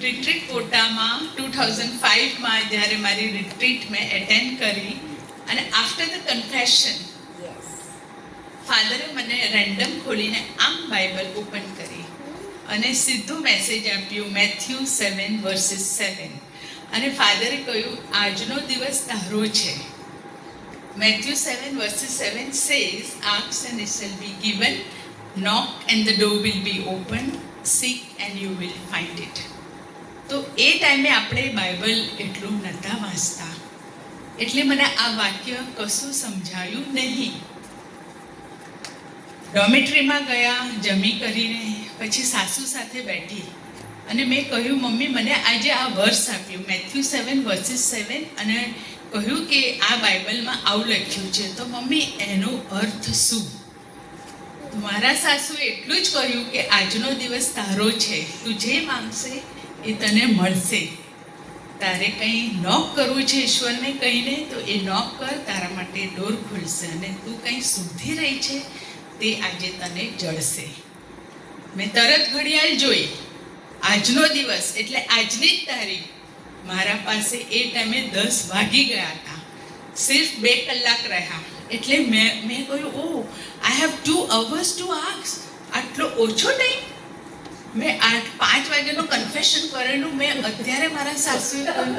Retreat કોટામાં 2005માં જ્યારે મારી retreat મેં એટેન્ડ કરી અને આફ્ટર ધ કન્ફેશન ફાધરે મને રેન્ડમ ખોલીને આમ બાઇબલ ઓપન કરી અને સીધું મેસેજ આપ્યું મેથ્યુ 7:7 અને ફાધરે કહ્યું આજનો દિવસ તારો છે. Matthew 7:7 says, ask and it shall be given, knock and the door will be opened, seek and you will find it. તો એ ટાઈમે આપણે બાઇબલ એટલું નહોતા વાંચતા એટલે મને આ વાક્ય કશું સમજાયું નહીં. ડોમેટ્રીમાં ગયા, જમી કરીને પછી સાસુ સાથે બેઠી અને મેં કહ્યું મમ્મી મને આજે આ વર્સ આપ્યું મેથ્યુ 7:7 અને કહ્યું કે આ બાઇબલમાં આવું લખ્યું છે તો મમ્મી એનો અર્થ શું? મારા સાસુએ એટલું જ કહ્યું કે આજનો દિવસ તારો છે, તું જે માંગશે એ તને મળશે. તારે કંઈ નોક કરવું છે ઈશ્વરને કહીને તો એ નોક કર, તારા માટે ડોર ખુલશે અને તું કંઈ શોધી રહી છે તે આજે તને જળશે. મેં તરત ઘડિયાળ જોઈ, આજનો દિવસ એટલે આજની જ તારીખ. મારા પાસે એ ટાઈમે 10 વાગી ગયા હતા, સિર્ફ 2 કલાક રહ્યા. એટલે મેં કહ્યું oh I have 2 hours to ask. આટલો ઓછો ટાઈમ? મેં 5 વાગ્યાનું કન્ફેશન કરેલું મેં અત્યારે મારા સાસુએ કહ્યું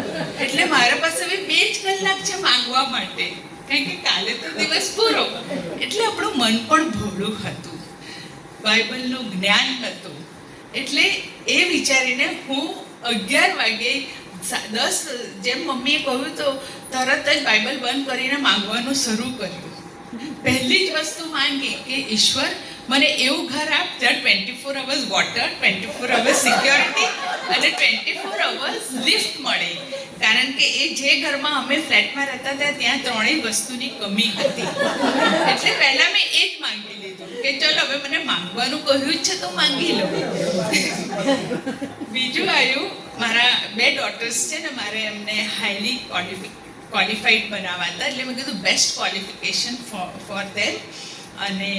એટલે મારા પાસે હવે 2 જ કલાક છે માંગવા માટે, કારણ કે કાલે તો દિવસ પૂરો. એટલે આપણું મન પણ ભોળું હતું, બાઇબલનું જ્ઞાન હતું. એટલે એ વિચારીને હું 11 વાગે 10 જેમ મમ્મીએ કહ્યું તો તરત જ બાઇબલ બંધ કરીને માંગવાનું શરૂ કર્યું. પહેલી જ વસ્તુ માંગી કે ઈશ્વર મને એવું ઘર આપ જ્યાં 24 hours વોટર, 24 hours સિક્યોરિટી અને 24 hours લિફ્ટ મળે. કારણ કે એ જે ઘરમાં અમે ફ્લેટમાં રહેતા હતા ત્યાં 3 વસ્તુની કમી હતી. એટલે પહેલાં મેં એ જ માંગી લીધું કે ચલો હવે મને માંગવાનું કહ્યું જ છે તો માંગી લઉં. બીજું આવ્યું, મારા 2 ડોટર્સ છે ને, મારે એમને હાઈલી ક્વોલિફાઈડ બનાવવા હતા એટલે મેં કીધું બેસ્ટ ક્વોલિફિકેશન ફોર ધેમ. અને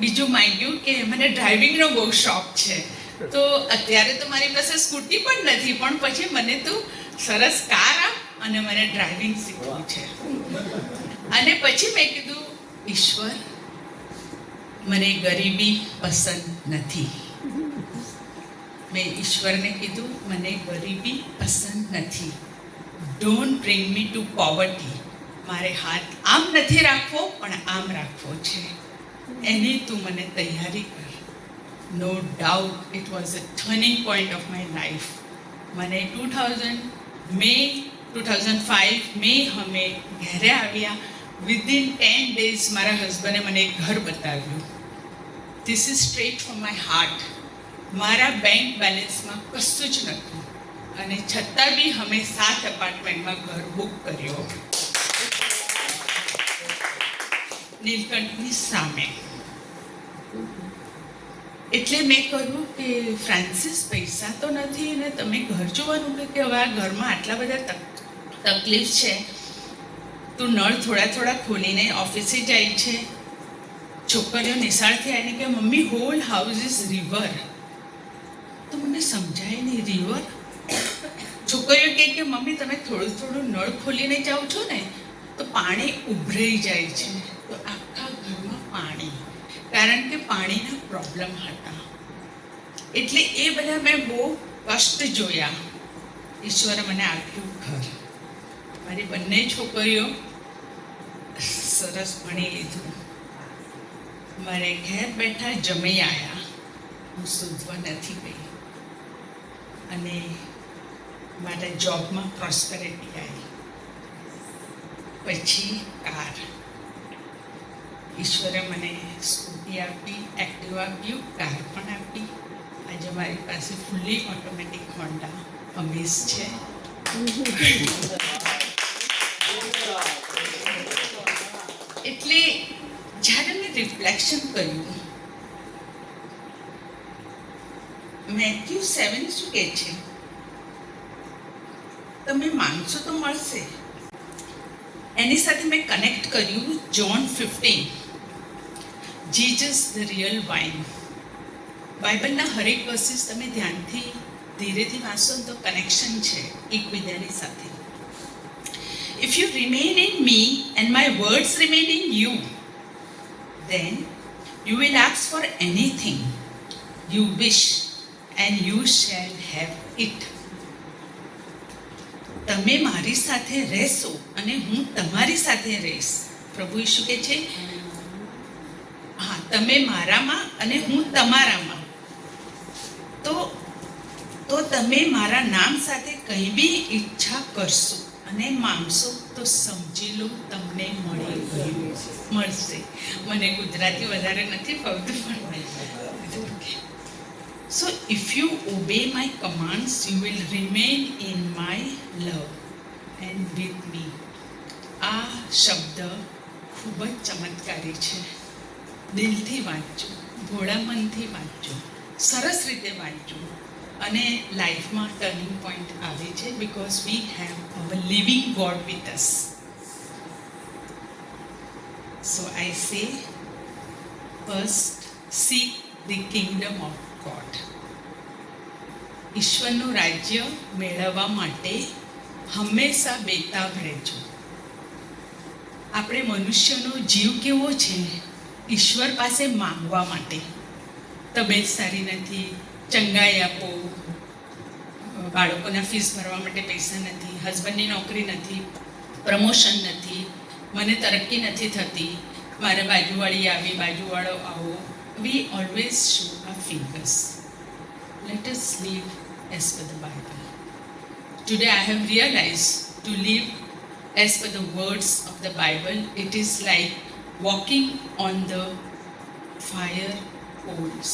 બીજું માંગ્યું કે મને ડ્રાઇવિંગનો બહુ શોખ છે. તો અત્યારે તો મારી પાસે સ્કૂટી પણ નથી, પણ પછી મને તું સરસ કાર આપ અને મને ડ્રાઇવિંગ શીખવું છે. અને પછી મેં કીધું ઈશ્વર મને ગરીબી પસંદ નથી. મેં ઈશ્વરને કીધું મને ગરીબી પસંદ નથી. Don't bring me to poverty. મારે હાથ આમ નથી રાખવો પણ આમ રાખવો છે, એની તું મને તૈયારી કર. No doubt it was a turning point of my life. મને 2005 મે અમે ઘરે આવ્યા. વિધિન 10 days મારા હસબન્ડે મને એક ઘર બતાવ્યું. This is straight from my heart. મારા બેંક બેલેન્સમાં કશું જ નહોતું અને છતાં બી અમે 7 એપાર્ટમેન્ટમાં ઘર બુક કર્યો નીલકંઠની સામે. એટલે મેં કહ્યું કે ફ્રાન્સિસ પૈસા તો નથી ને તમે ઘર જોવાનું કે હવે આ ઘરમાં આટલા બધા તકલીફ છે. તું નળ થોડા ખોલીને ઓફિસે જાય છે. છોકરીઓ નિશાળથી આવીને કે મમ્મી હોલ હાઉસ ઇઝ રિવર. તો મને સમજાય નહીં, રિવર? છોકરીઓ કહે કે મમ્મી તમે થોડું નળ ખોલીને જાઓ છો ને તો પાણી ઉભરાઈ જાય છે. તો આખા ઘરમાં પાણી, કારણ કે પાણીના પ્રોબ્લેમ હતા. એટલે એ બધા મેં બહુ કષ્ટ જોયા. ઈશ્વરે મને આપ્યું ઘર. મારી બંને છોકરીઓ સરસ ભણી લીધું. મારે ઘેર બેઠા જમી આવ્યા. હું શોધવા નથી ગઈ અને મારા જોબમાં પ્રોસ્પેરિટી આવી. પછી કાર. ઈશ્વરે મને સ્કૂટી આપી, એક્ટિવા આપ્યું, કાર પણ આપી. આજે મારી પાસે ફૂલ્લી ઓટોમેટિક હોન્ડા અમેઝ છે. એટલે જ્યારે મેં રિફ્લેક્શન કર્યું, મેથ્યુ 7 શું કહે છે? તમે માંગશો તો મળશે. એની સાથે મેં કનેક્ટ કર્યું John 15, Jesus the real vine. બાઇબલના હરેક વર્સિસ તમે ધ્યાનથી ધીરેથી વાંચશો ને તો કનેક્શન છે એકબીજાની સાથે. If you remain in me and my words remain in you, then you will ask for anything you wish and you shall have it. તમે મારી સાથે રહેશો અને હું તમારી સાથે રહીશ. પ્રભુ ઈસુ કહે છે, હા, તમે મારામાં અને હું તમારામાં. તો તમે મારા નામ સાથે કંઈ બી ઈચ્છા કરશો અને માંગશો તો સમજી લો તમને મળશે. મને ગુજરાતી વધારે નથી ફાવતું પણ. So if you obey my commands, you will remain in my love and with me. આ શબ્દ ખૂબ જ ચમત્કારી છે. દિલથી વાંચજો, ભોળા મનથી વાંચજો, સરસ રીતે વાંચજો અને લાઈફમાં ટર્નિંગ પોઈન્ટ આવે છે because we have our living God with us. So I say, first seek the kingdom of God. ઈશ્વરનું રાજ્ય મેળવવા માટે હંમેશા બેતાબ રહેજો. આપણે મનુષ્યનો જીવ કેવો છે? ઈશ્વર પાસે માંગવા માટે. તબિયત સારી નથી, ચંગાઈ આપો, બાળકોના ફીસ ભરવા માટે પૈસા નથી, હસબન્ડની નોકરી નથી, પ્રમોશન નથી, મને તરક્કી નથી થતી, મારે બાજુવાળી આવી, બાજુવાળો આવો. We always show our fingers. Let us live as per the Bible. Today I have realized to live as per the words of the Bible, it is like walking on the fire coals.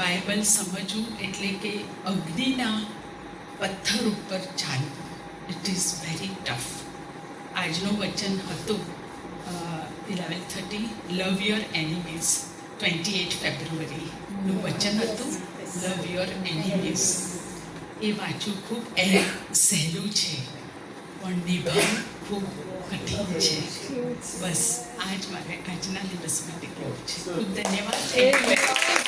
Bible સમજવું એટલે કે અગ્નિના પથ્થર ઉપર ચાલવું. It is very tough. આજનું વચન હતું 11:30, લવ your enemies. 28 ફેબ્રુઆરીનું વચન હતું, લવ યોર એનિમીઝ. એ વાંચવું ખૂબ સહેલું છે પણ નિભાવવું ખૂબ કઠિન છે. બસ આ જ મારે આજના દિવસ માટે કહેવું છે. ખૂબ ધન્યવાદ.